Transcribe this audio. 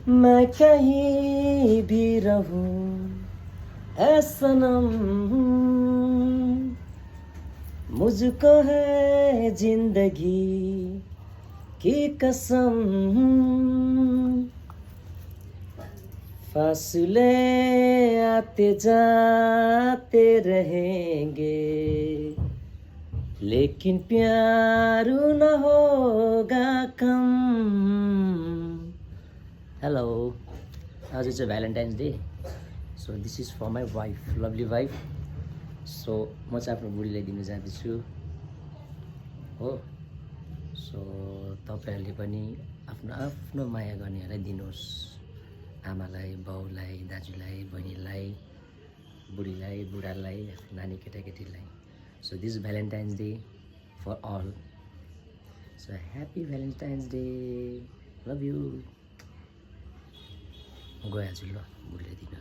मैं कहीं भी रहूं ऐ सनम, मुझको है जिंदगी की कसम, फासले आते जाते रहेंगे लेकिन प्यार न होगा कम। हेलो, आज चाहिँ valentine's day, so this is for my wife, lovely wife. So म चाहिँ आफ्नो बुढीलाई दिन जाँदैछु हो। सो तपाईँहरूले पनि आफ्नो आफ्नो माया गर्नेहरूलाई दिनुहोस्, आमालाई, बाउलाई, दाजुलाई, बहिनीलाई, बुढीलाई, बुढालाई, नानी केटाकेटीलाई। So this Valentine's day for all. So happy Valentine's day, love you. गइहाल्छु ल बुढीलाई दिन।